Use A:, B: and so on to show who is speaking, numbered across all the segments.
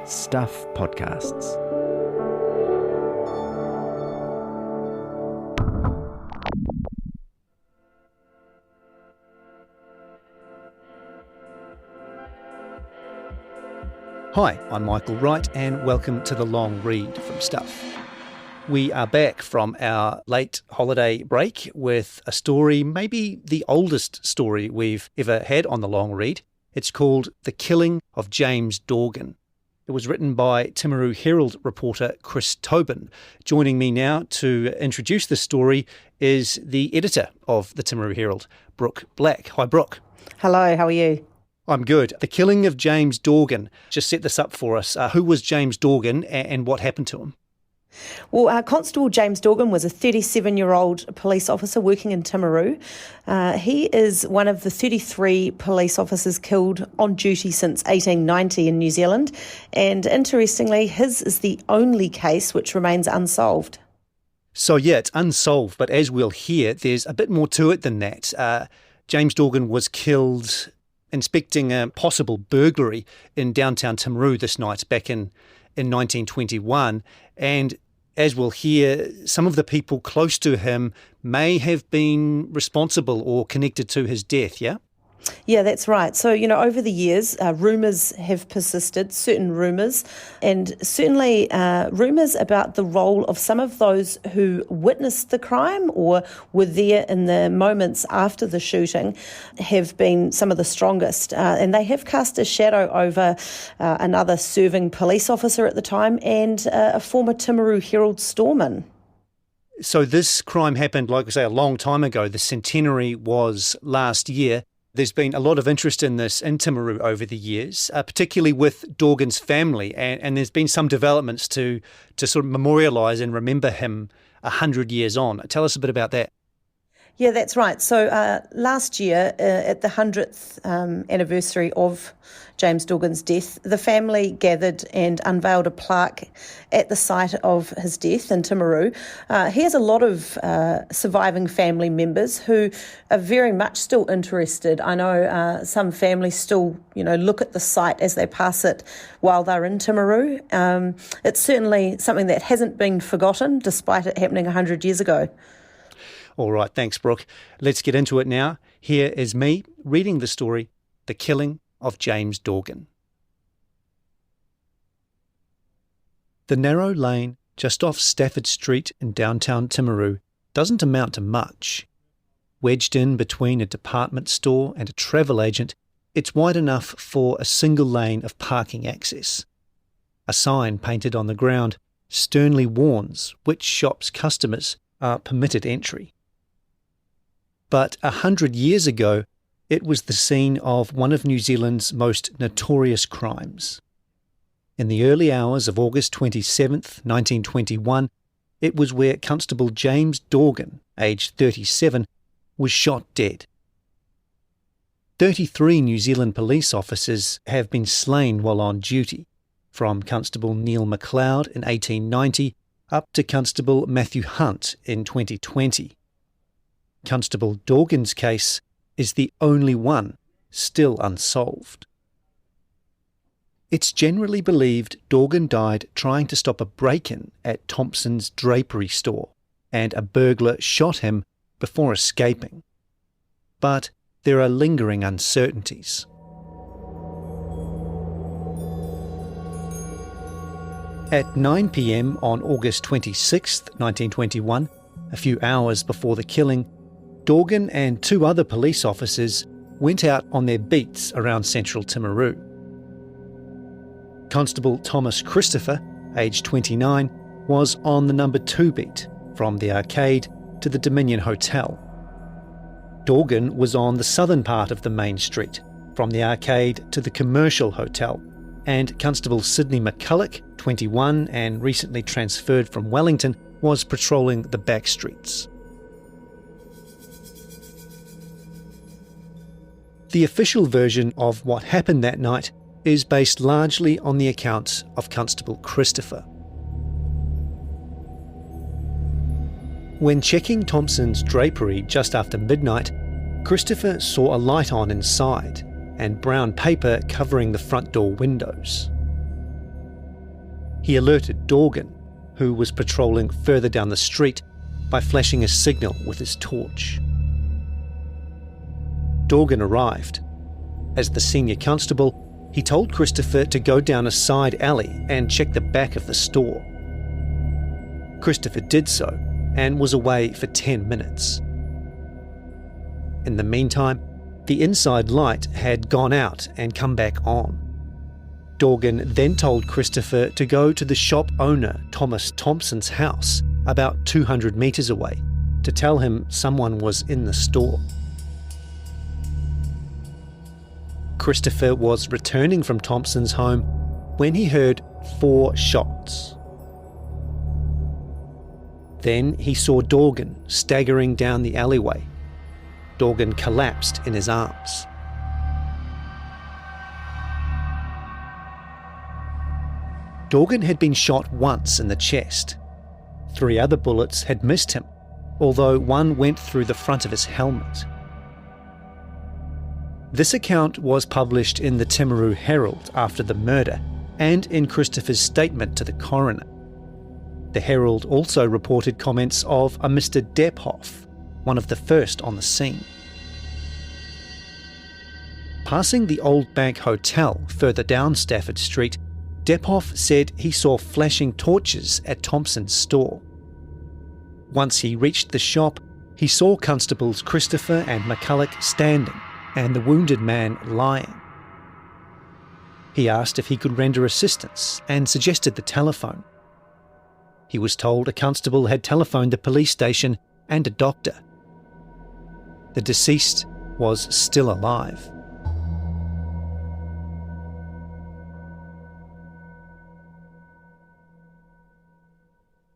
A: Stuff Podcasts. Hi, I'm Michael Wright and welcome to The Long Read from Stuff. We are back from our late holiday break with a story, maybe the oldest story we've ever had on The Long Read. It's called The Killing of James Dorgan. It was written by Timaru Herald reporter Chris Tobin. Joining me now to introduce the story is the editor of the Timaru Herald, Brooke Black. Hi, Brooke.
B: Hello, how are you?
A: I'm good. The Killing of James Dorgan. Just set this up for us. Who was James Dorgan and what happened to him?
B: Well, Constable James Dorgan was a 37-year-old police officer working in Timaru. He is one of the 33 police officers killed on duty since 1890 in New Zealand. And interestingly, his is the only case which remains unsolved.
A: So yeah, it's unsolved, but as we'll hear, there's a bit more to it than that. James Dorgan was killed inspecting a possible burglary in downtown Timaru this night back in 1921. And as we'll hear, some of the people close to him may have been responsible or connected to his death, yeah?
B: Yeah, that's right. So, over the years, rumours have persisted, certain rumours, and certainly rumours about the role of some of those who witnessed the crime or were there in the moments after the shooting have been some of the strongest. And they have cast a shadow over another serving police officer at the time and a former Timaru Herald storeman.
A: So this crime happened, like I say, a long time ago. The centenary was last year. There's been a lot of interest in this in Timaru over the years, particularly with Dorgan's family, and there's been some developments to sort of memorialise and remember him 100 years on. Tell us a bit about that.
B: Yeah, that's right. So last year, at the 100th anniversary of James Dorgan's death, the family gathered and unveiled a plaque at the site of his death in Timaru. He has a lot of surviving family members who are very much still interested. I know some families still, look at the site as they pass it while they're in Timaru. It's certainly something that hasn't been forgotten, despite it happening 100 years ago.
A: All right, thanks, Brooke. Let's get into it now. Here is me reading the story, The Killing of James Dorgan. The narrow lane just off Stafford Street in downtown Timaru doesn't amount to much. Wedged in between a department store and a travel agent, it's wide enough for a single lane of parking access. A sign painted on the ground sternly warns which shop's customers are permitted entry. But 100 years ago, it was the scene of one of New Zealand's most notorious crimes. In the early hours of August 27th, 1921, it was where Constable James Dorgan, aged 37, was shot dead. 33 New Zealand police officers have been slain while on duty, from Constable Neil MacLeod in 1890 up to Constable Matthew Hunt in 2020. Constable Dorgan's case is the only one still unsolved. It's generally believed Dorgan died trying to stop a break-in at Thompson's drapery store, and a burglar shot him before escaping. But there are lingering uncertainties. At 9 p.m. on August 26, 1921, a few hours before the killing, Dorgan and two other police officers went out on their beats around central Timaru. Constable Thomas Christopher, aged 29, was on the number 2 beat, from the arcade to the Dominion Hotel. Dorgan was on the southern part of the main street, from the arcade to the Commercial Hotel, and Constable Sydney McCulloch, 21 and recently transferred from Wellington, was patrolling the back streets. The official version of what happened that night is based largely on the account of Constable Christopher. When checking Thompson's drapery just after midnight, Christopher saw a light on inside and brown paper covering the front door windows. he alerted Dorgan, who was patrolling further down the street, by flashing a signal with his torch. Dorgan arrived. As the senior constable, he told Christopher to go down a side alley and check the back of the store. Christopher did so and was away for 10 minutes. In the meantime, the inside light had gone out and come back on. Dorgan then told Christopher to go to the shop owner Thomas Thompson's house about 200 metres away to tell him someone was in the store. Christopher was returning from Thompson's home when he heard 4 shots. Then he saw Dorgan staggering down the alleyway. Dorgan collapsed in his arms. Dorgan had been shot once in the chest. 3 other bullets had missed him, although one went through the front of his helmet. This account was published in the Timaru Herald after the murder and in Christopher's statement to the coroner. The Herald also reported comments of a Mr. Dephoff, one of the first on the scene. Passing the Old Bank Hotel further down Stafford Street, Dephoff said he saw flashing torches at Thompson's store. Once he reached the shop, he saw Constables Christopher and McCulloch standing and the wounded man lying. He asked if he could render assistance and suggested the telephone. He was told a constable had telephoned the police station and a doctor. The deceased was still alive.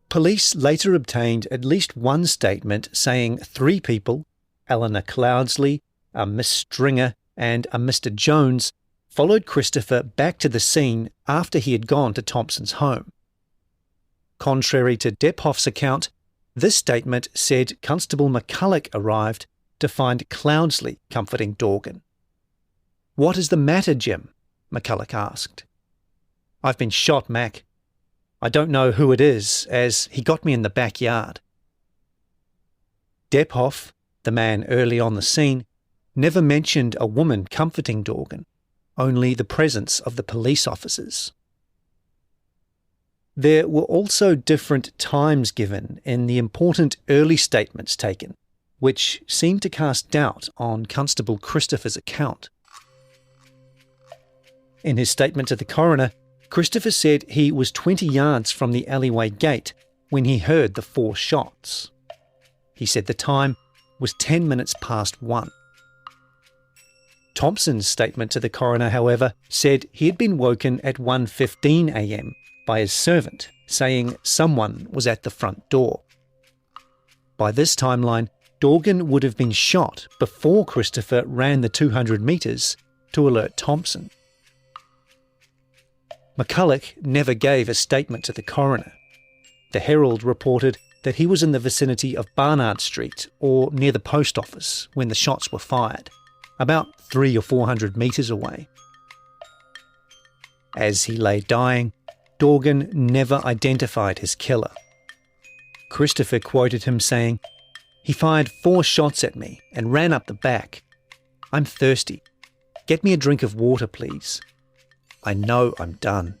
A: Police later obtained at least one statement saying 3 people, Eleanor Cloudsley, a Miss Stringer and a Mr. Jones, followed Christopher back to the scene after he had gone to Thompson's home. Contrary to Dephoff's account, this statement said Constable McCulloch arrived to find Cloudsley comforting Dorgan. "What is the matter, Jim?" McCulloch asked. "I've been shot, Mac. I don't know who it is, as he got me in the backyard." Dephoff, the man early on the scene, never mentioned a woman comforting Dorgan, only the presence of the police officers. There were also different times given in the important early statements taken, which seemed to cast doubt on Constable Christopher's account. In his statement to the coroner, Christopher said he was 20 yards from the alleyway gate when he heard the 4 shots. He said the time was 10 minutes past 1. Thompson's statement to the coroner, however, said he had been woken at 1:15 a.m. by his servant, saying someone was at the front door. By this timeline, Dorgan would have been shot before Christopher ran the 200 metres to alert Thompson. McCulloch never gave a statement to the coroner. The Herald reported that he was in the vicinity of Barnard Street or near the post office when the shots were fired, about 300 or 400 metres away. As he lay dying, Dorgan never identified his killer. Christopher quoted him saying, "He fired 4 shots at me and ran up the back. I'm thirsty. Get me a drink of water, please. I know I'm done."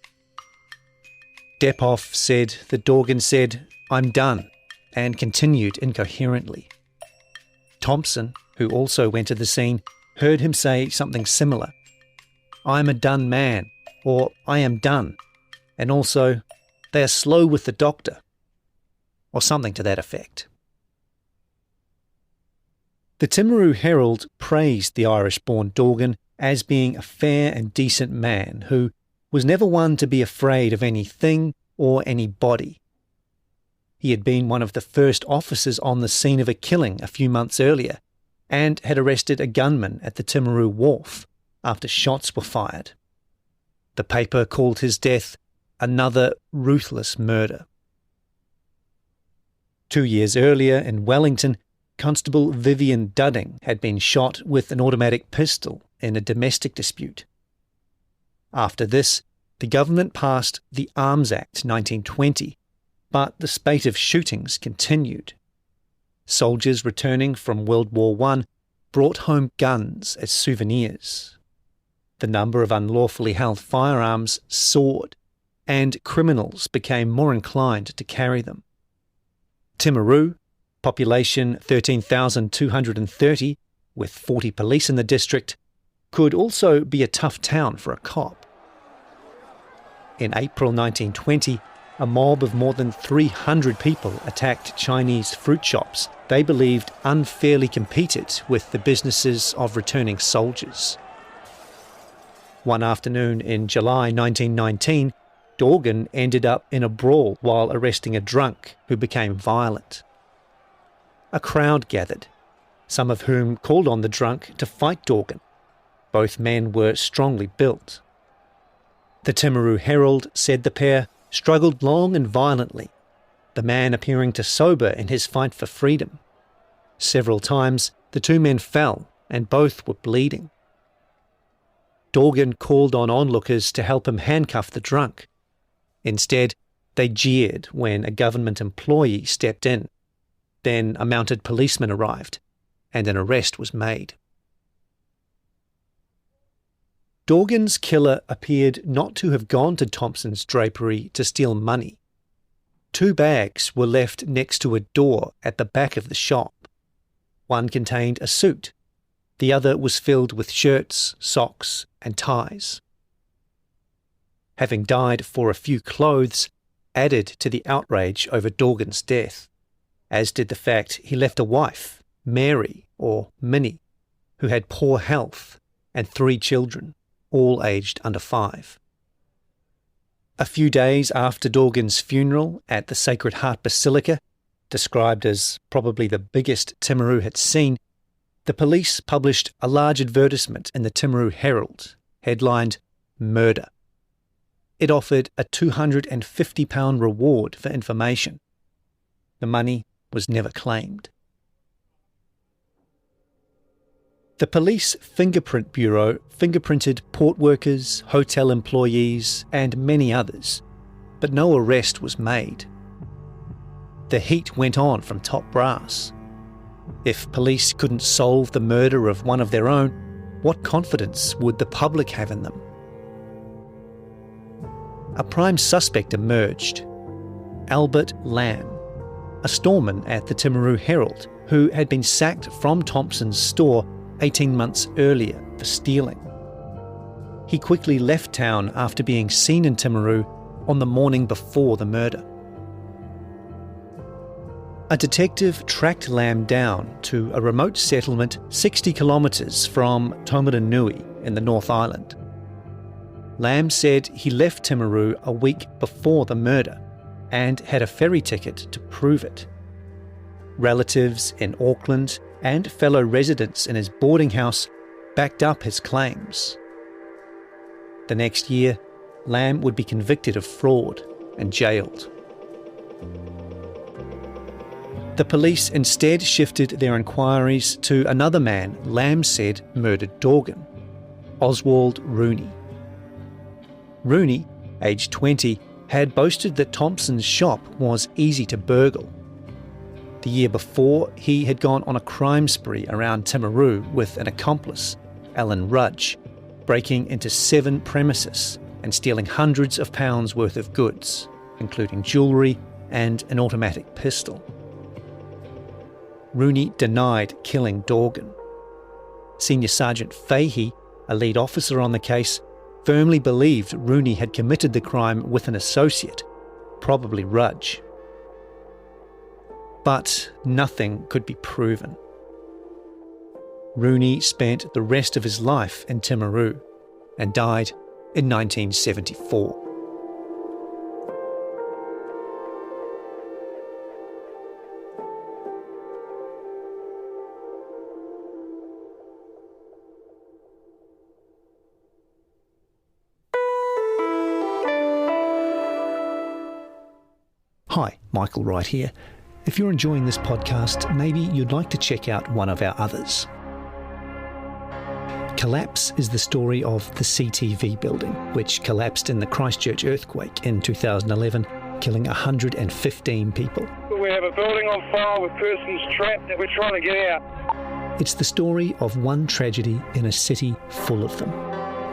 A: Dephoff said that Dorgan said, "I'm done," and continued incoherently. Thompson, who also went to the scene, heard him say something similar. "I'm a done man," or "I am done," and also, "They are slow with the doctor," or something to that effect. The Timaru Herald praised the Irish-born Dorgan as being a fair and decent man who was never one to be afraid of anything or anybody. He had been one of the first officers on the scene of a killing a few months earlier and had arrested a gunman at the Timaru Wharf after shots were fired. The paper called his death another ruthless murder. 2 years earlier in Wellington, Constable Vivian Dudding had been shot with an automatic pistol in a domestic dispute. After this, the government passed the Arms Act 1920, but the spate of shootings continued. Soldiers returning from World War I brought home guns as souvenirs. The number of unlawfully held firearms soared, and criminals became more inclined to carry them. Timaru, population 13,230, with 40 police in the district, could also be a tough town for a cop. In April 1920, a mob of more than 300 people attacked Chinese fruit shops they believed unfairly competed with the businesses of returning soldiers. One afternoon in July 1919, Dorgan ended up in a brawl while arresting a drunk who became violent. A crowd gathered, some of whom called on the drunk to fight Dorgan. Both men were strongly built. The Timaru Herald said the pair struggled long and violently, the man appearing to sober in his fight for freedom. Several times, the two men fell and both were bleeding. Dorgan called on onlookers to help him handcuff the drunk. Instead, they jeered when a government employee stepped in. Then a mounted policeman arrived, and an arrest was made. Dorgan's killer appeared not to have gone to Thompson's drapery to steal money. 2 bags were left next to a door at the back of the shop. One contained a suit. The other was filled with shirts, socks, and ties. Having died for a few clothes added to the outrage over Dorgan's death, as did the fact he left a wife, Mary, or Minnie, who had poor health, and 3 children, all aged under 5. A few days after Dorgan's funeral at the Sacred Heart Basilica, described as probably the biggest Timaru had seen, the police published a large advertisement in the Timaru Herald, headlined "Murder." It offered a £250 reward for information. The money was never claimed. The Police Fingerprint Bureau fingerprinted port workers, hotel employees, and many others, but no arrest was made. The heat went on from top brass. If police couldn't solve the murder of one of their own, what confidence would the public have in them? A prime suspect emerged, Albert Lamb, a storeman at the Timaru Herald who had been sacked from Thompson's store 18 months earlier for stealing. He quickly left town after being seen in Timaru on the morning before the murder. A detective tracked Lamb down to a remote settlement 60 kilometres from Tomaranui in the North Island. Lamb said he left Timaru a week before the murder and had a ferry ticket to prove it. Relatives in Auckland and fellow residents in his boarding house backed up his claims. The next year, Lamb would be convicted of fraud and jailed. The police instead shifted their inquiries to another man Lamb said murdered Dorgan, Oswald Rooney. Rooney, aged 20, had boasted that Thompson's shop was easy to burgle. The year before, he had gone on a crime spree around Timaru with an accomplice, Alan Rudge, breaking into 7 premises and stealing hundreds of pounds worth of goods, including jewellery and an automatic pistol. Rooney denied killing Dorgan. Senior Sergeant Fahey, a lead officer on the case, firmly believed Rooney had committed the crime with an associate, probably Rudge. But nothing could be proven. Rooney spent the rest of his life in Timaru and died in 1974. Hi, Michael Wright here. If you're enjoying this podcast, maybe you'd like to check out one of our others. Collapse is the story of the CTV building, which collapsed in the Christchurch earthquake in 2011, killing 115 people.
C: We have a building on fire with persons trapped that we're trying to get out.
A: It's the story of one tragedy in a city full of them.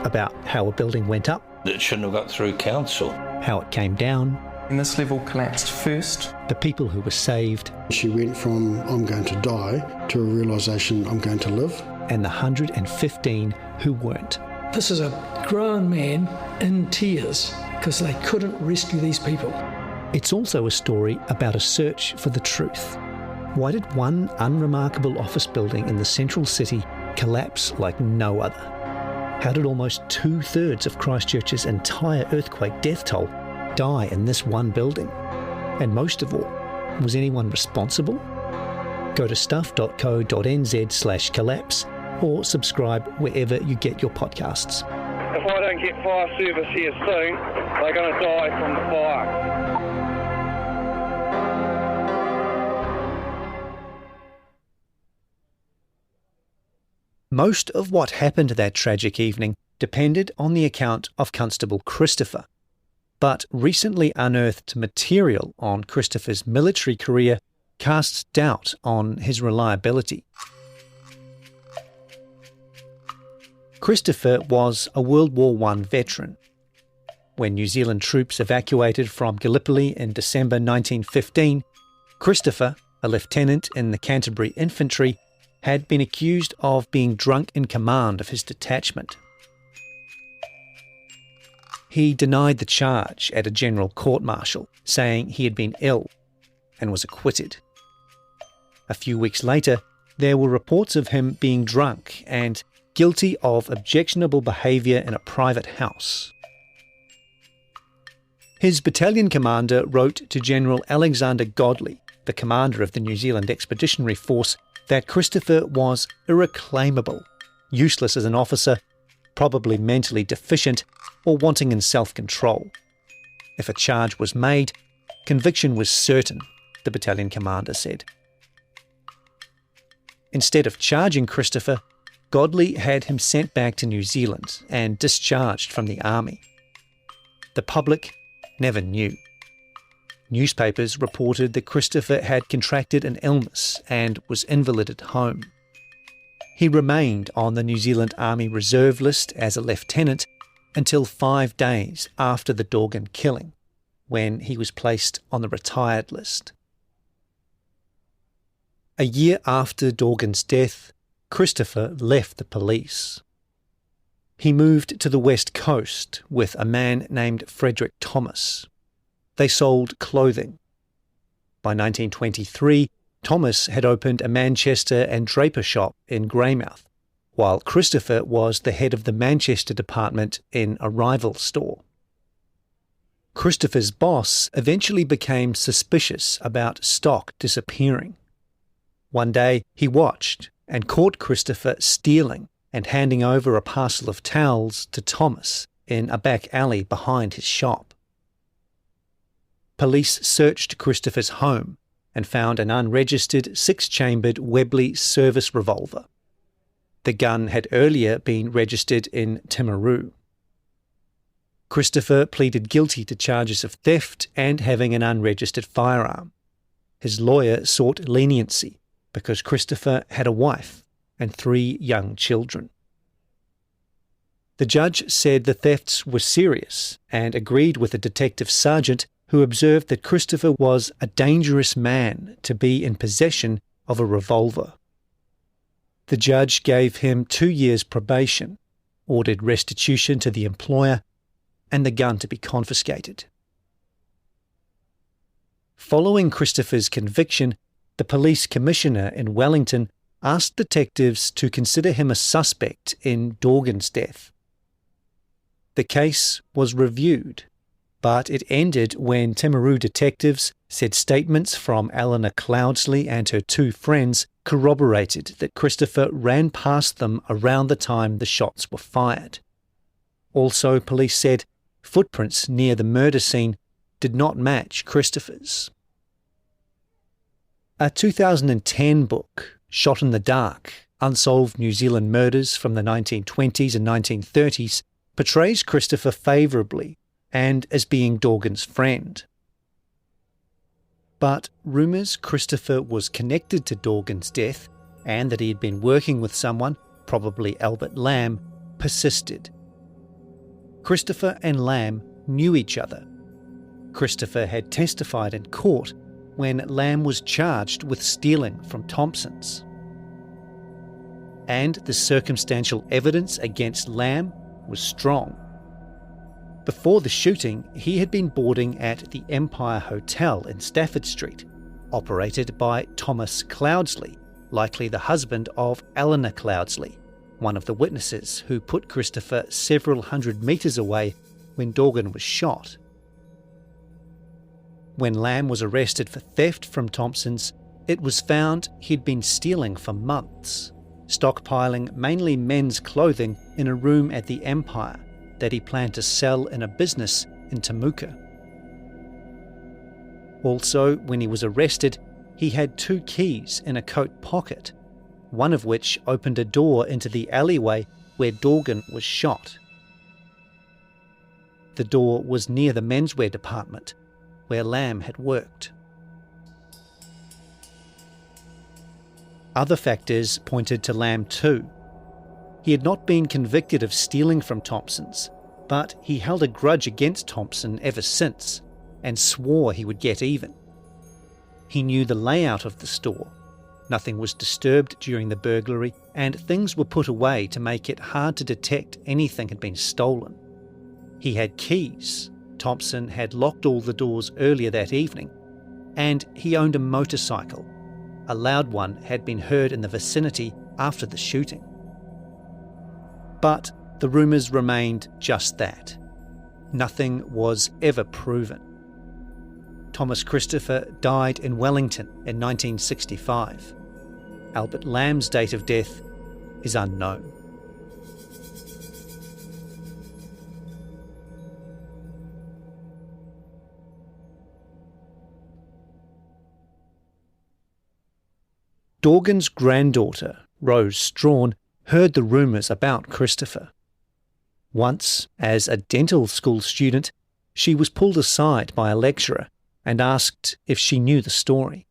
A: About how a building went up.
D: It shouldn't have got through council.
A: How it came down.
E: And this level collapsed first.
A: The people who were saved.
F: She went from I'm going to die to a realisation I'm going to live.
A: And the 115 who weren't.
G: This is a grown man in tears because they couldn't rescue these people.
A: It's also a story about a search for the truth. Why did one unremarkable office building in the central city collapse like no other? How did almost 2/3 of Christchurch's entire earthquake death toll die in this one building? And most of all, was anyone responsible? Go to stuff.co.nz/collapse or subscribe wherever you get your podcasts.
C: If I don't get fire service here soon, they're going to die from the fire.
A: Most of what happened that tragic evening depended on the account of Constable Christopher. But recently unearthed material on Christopher's military career casts doubt on his reliability. Christopher was a World War I veteran. When New Zealand troops evacuated from Gallipoli in December 1915, Christopher, a lieutenant in the Canterbury Infantry, had been accused of being drunk in command of his detachment. He denied the charge at a general court-martial, saying he had been ill, and was acquitted. A few weeks later, there were reports of him being drunk and guilty of objectionable behaviour in a private house. His battalion commander wrote to General Alexander Godley, the commander of the New Zealand Expeditionary Force, that Christopher was irreclaimable, useless as an officer, probably mentally deficient, or wanting in self-control. If a charge was made, conviction was certain, the battalion commander said. Instead of charging Christopher, Godley had him sent back to New Zealand and discharged from the army. The public never knew. Newspapers reported that Christopher had contracted an illness and was invalided home. He remained on the New Zealand Army Reserve List as a lieutenant until 5 days after the Dorgan killing, when he was placed on the retired list. A year after Dorgan's death, Christopher left the police. He moved to the West Coast with a man named Frederick Thomas. They sold clothing. By 1923, Thomas had opened a Manchester and draper shop in Greymouth, while Christopher was the head of the Manchester department in a rival store. Christopher's boss eventually became suspicious about stock disappearing. One day, he watched and caught Christopher stealing and handing over a parcel of towels to Thomas in a back alley behind his shop. Police searched Christopher's home and found an unregistered 6-chambered Webley service revolver. The gun had earlier been registered in Timaru. Christopher pleaded guilty to charges of theft and having an unregistered firearm. His lawyer sought leniency because Christopher had a wife and 3 young children. The judge said the thefts were serious and agreed with a detective sergeant who observed that Christopher was a dangerous man to be in possession of a revolver. The judge gave him 2 years probation, ordered restitution to the employer, and the gun to be confiscated. Following Christopher's conviction, the police commissioner in Wellington asked detectives to consider him a suspect in Dorgan's death. The case was reviewed, but it ended when Timaru detectives said statements from Eleanor Cloudsley and her 2 friends corroborated that Christopher ran past them around the time the shots were fired. Also, police said footprints near the murder scene did not match Christopher's. A 2010 book, Shot in the Dark, Unsolved New Zealand Murders from the 1920s and 1930s, portrays Christopher favourably and as being Dorgan's friend. But rumours Christopher was connected to Dorgan's death and that he had been working with someone, probably Albert Lamb, persisted. Christopher and Lamb knew each other. Christopher had testified in court when Lamb was charged with stealing from Thompson's. And the circumstantial evidence against Lamb was strong. Before the shooting, he had been boarding at the Empire Hotel in Stafford Street, operated by Thomas Cloudsley, likely the husband of Eleanor Cloudsley, one of the witnesses who put Christopher several hundred metres away when Dorgan was shot. When Lamb was arrested for theft from Thompson's, it was found he'd been stealing for months, stockpiling mainly men's clothing in a room at the Empire that he planned to sell in a business in Temuka. Also, when he was arrested, he had 2 keys in a coat pocket, one of which opened a door into the alleyway where Dorgan was shot. The door was near the menswear department, where Lamb had worked. Other factors pointed to Lamb too. He had not been convicted of stealing from Thompson's, but he held a grudge against Thompson ever since and swore he would get even. He knew the layout of the store. Nothing was disturbed during the burglary, and things were put away to make it hard to detect anything had been stolen. He had keys. Thompson had locked all the doors earlier that evening, and he owned a motorcycle. A loud one had been heard in the vicinity after the shooting. But the rumours remained just that. Nothing was ever proven. Thomas Christopher died in Wellington in 1965. Albert Lamb's date of death is unknown. Dorgan's granddaughter, Rose Strawn, heard the rumours about Christopher. Once, as a dental school student, she was pulled aside by a lecturer and asked if she knew the story.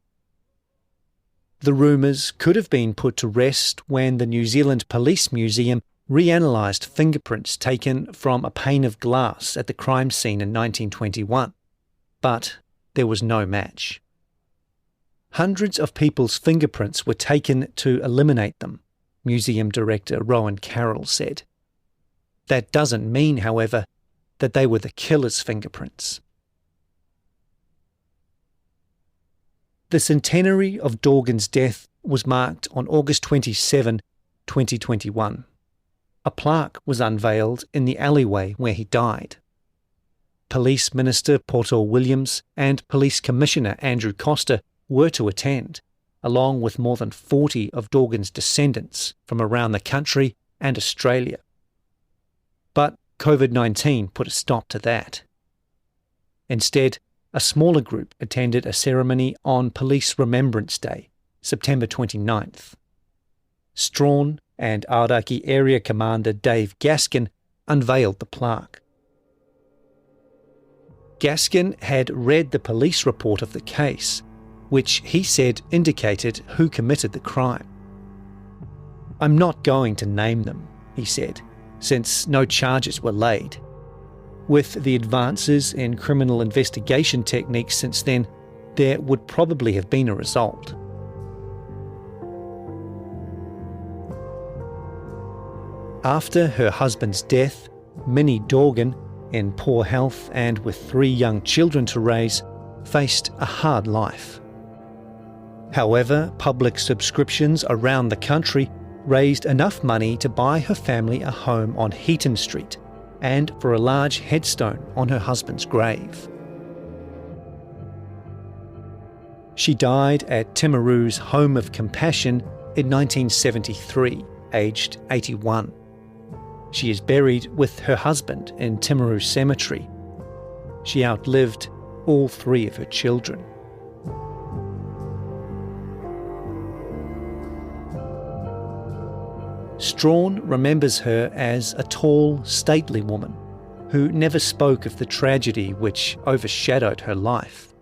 A: The rumours could have been put to rest when the New Zealand Police Museum reanalysed fingerprints taken from a pane of glass at the crime scene in 1921, but there was no match. Hundreds of people's fingerprints were taken to eliminate them, Museum Director Rowan Carroll said. That doesn't mean, however, that they were the killer's fingerprints. The centenary of Dorgan's death was marked on August 27, 2021. A plaque was unveiled in the alleyway where he died. Police Minister Portal Williams and Police Commissioner Andrew Coster were to attend, along with more than 40 of Dorgan's descendants from around the country and Australia. But COVID-19 put a stop to that. Instead, a smaller group attended a ceremony on Police Remembrance Day, September 29th. Strawn and Aoraki Area Commander Dave Gaskin unveiled the plaque. Gaskin had read the police report of the case, which he said indicated who committed the crime. "I'm not going to name them," he said, since no charges were laid. With the advances in criminal investigation techniques since then, there would probably have been a result. After her husband's death, Minnie Dorgan, in poor health and with 3 young children to raise, faced a hard life. However, public subscriptions around the country raised enough money to buy her family a home on Heaton Street and for a large headstone on her husband's grave. She died at Timaru's Home of Compassion in 1973, aged 81. She is buried with her husband in Timaru Cemetery. She outlived all 3 of her children. Strawn remembers her as a tall, stately woman who never spoke of the tragedy which overshadowed her life.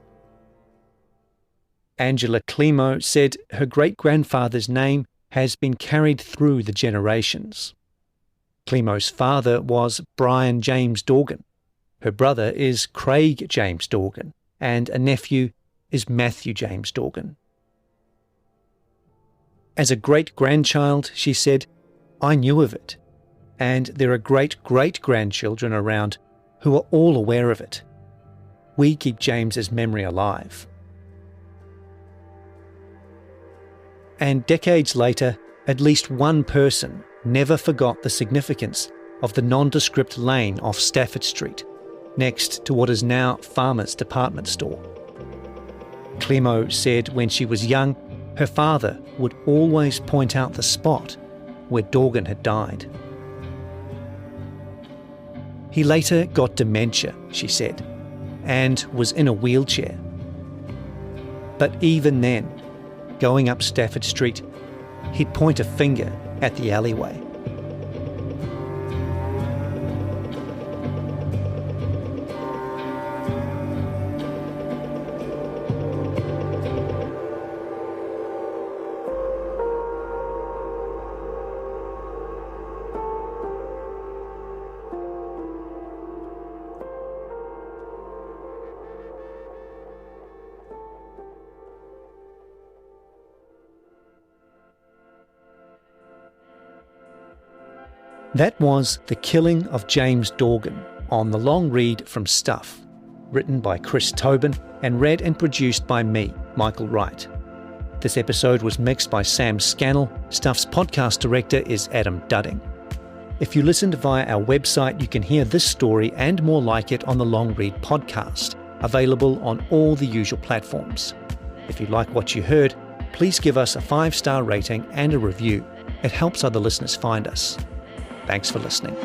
A: Angela Climo said her great-grandfather's name has been carried through the generations. Climo's father was Brian James Dorgan. Her brother is Craig James Dorgan, and a nephew is Matthew James Dorgan. As a great-grandchild, she said, I knew of it, and there are great-great-grandchildren around who are all aware of it. We keep James's memory alive. And decades later, at least one person never forgot the significance of the nondescript lane off Stafford Street, next to what is now Farmer's department store. Climo said when she was young, her father would always point out the spot where Dorgan had died. He later got dementia, she said, and was in a wheelchair. But even then, going up Stafford Street, he'd point a finger at the alleyway. That was The Killing of James Dorgan on the long read from Stuff, written by Chris Tobin and read and produced by me, Michael Wright. This episode was mixed by Sam Scannell. Stuff's podcast director is Adam Dudding. If you listened via our website, you can hear this story and more like it on the Long Read podcast, available on all the usual platforms. If you like what you heard, please give us a 5-star rating and a review. It helps other listeners find us. Thanks for listening.